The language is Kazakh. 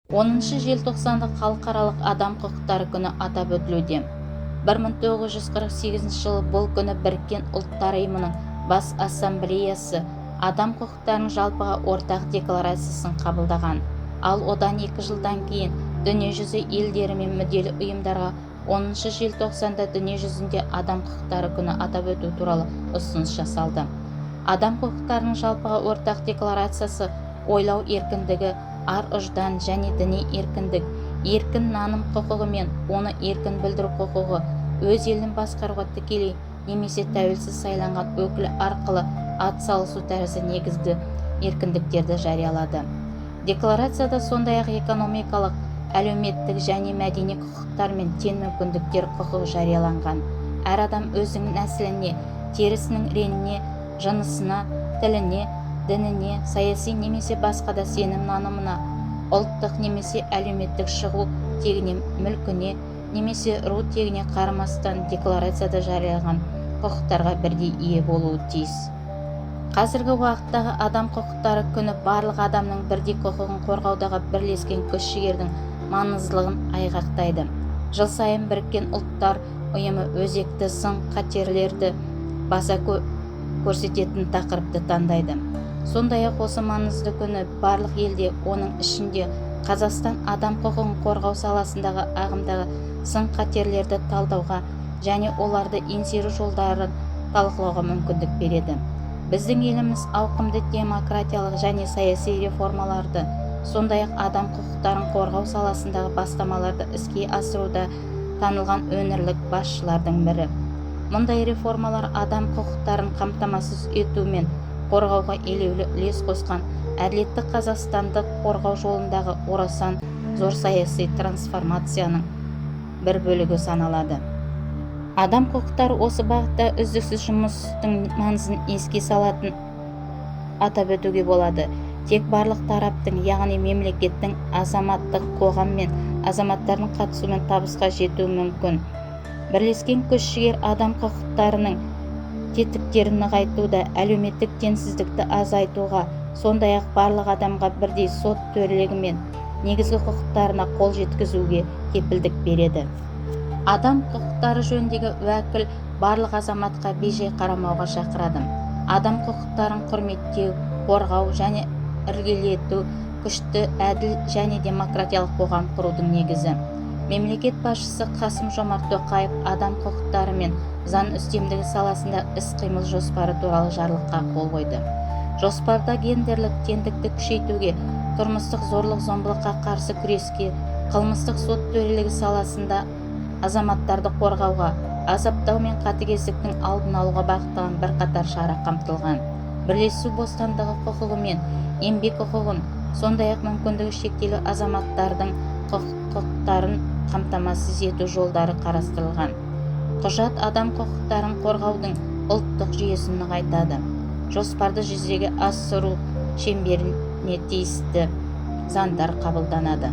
10 желтоқсанда халықаралық адам құқықтары күні атап өтілуде. 1948 жылы бұл күні Біріккен Ұлттар ұйымының бас ассамблеясы адам құқықтарының жалпыға ортақ декларациясын қабылдаған. Ал одан 2 жылдан кейін дүниежүзі елдері мен мүдделі ұйымдарға 10 желтоқсанда дүниежүзінде адам құқықтары күні атап өту туралы ұсыныс жасалды. Адам құқықтарының жалпыға ортақ декларациясы ойлау еркіндігі, ар-ұждан және діни еркіндік, еркін наным құқығы мен оны еркін білдіру құқығы, өз елін басқаруға тікелей немесе тәуелсіз сайланған өкіл арқылы атсалысу тәрізді негізгі еркіндіктерді жариялады. Декларацияда сондай-ақ экономикалық, әлеуметтік және мәдени құқықтар мен тең мүмкіндіктер құқығы жарияланған. Әр адам өзінің нәсіліне, терісінің реңіне, жынысына, тіліне, дініне, саяси немесе басқа да сенім нанымына, ұлттық немесе әлеуметтік шығу тегіне, мүлкіне немесе ру тегіне қарамастан декларацияда жарияланған құқықтарға бірдей ие болуы тиіс. Қазіргі уақыттағы адам құқықтары күні барлық адамның бірдей құқығын қорғаудағы бірлескен күш-жігердің маңыздылығын айғақтайды. Жыл сайын Біріккен Ұлттар ұйымы өзекті сын-қатерлерді баса көрсететін тақырыпты таңдайды. Сондай-ақ осы маңызды күні барлық елде, оның ішінде Қазақстан адам құқығын қорғау саласындағы ағымдағы сын-қатерлерді талдауға және оларды еңсеру жолдарын талқылауға мүмкіндік береді. Біздің еліміз ауқымды демократиялық және саяси реформаларды, сондай-ақ адам құқықтарын қорғау саласындағы бастамаларды іске асыруда танылған өңірлік басшылардың бірі. Мұндай реформалар адам құқықтарын қамтамасыз ету мен қорғауға елеулі үлес қосқан әділетті Қазақстанды қорғау жолындағы орасан зор саяси трансформацияның бір бөлігі саналады. Адам құқықтары осы бағытта үздіксіз жұмыстың маңызын еске салатын атап өтуге болады. Тек барлық тараптың, яғни мемлекеттің, азаматтық қоғам мен азаматтардың қатысуымен табысқа жету мүмкін. Бірлескен күш-жігер адам құқықтарының тетіктерін нығайтуда, әлеуметтік теңсіздікті азайтуға, сондай-ақ барлық адамға бірдей сот төрелігі мен негізгі құқықтарына қол жеткізуге кепілдік береді. Адам құқықтары жөніндегі уәкіл барлық азаматқа бейжай қарамауға шақырады. Адам құқықтарын құрметтеу, қорғау және іргелету күшті, әділ және демократиялық қоғам құрудың негізі. Мемлекет басшысы Қасым-Жомарт Тоқаев адам құқықтары мен заң үстемдігі саласында іс-қимыл жоспары туралы жарлыққа қол қойды. Жоспарда гендерлік теңдікті күшейтуге, тұрмыстық зорлық-зомбылыққа қарсы күреске, қылмыстық сот төрелігі саласында азаматтарды қорғауға, азаптау мен қатыгездіктің алдын алуға бағытталған бірқатар шара қамтылған. Бірлесу бостандығы құқығы мен еңбек құқығын, сондай-ақ мүмкіндігі шектеулі азаматтардың құқықтарын қамтамасыз ету жолдары қарастырылған. Құжат адам құқықтарын қорғаудың ұлттық жүйесін нығайтады. Жоспарды жүзеге асыру шеңберіне тиісті заңдар қабылданады.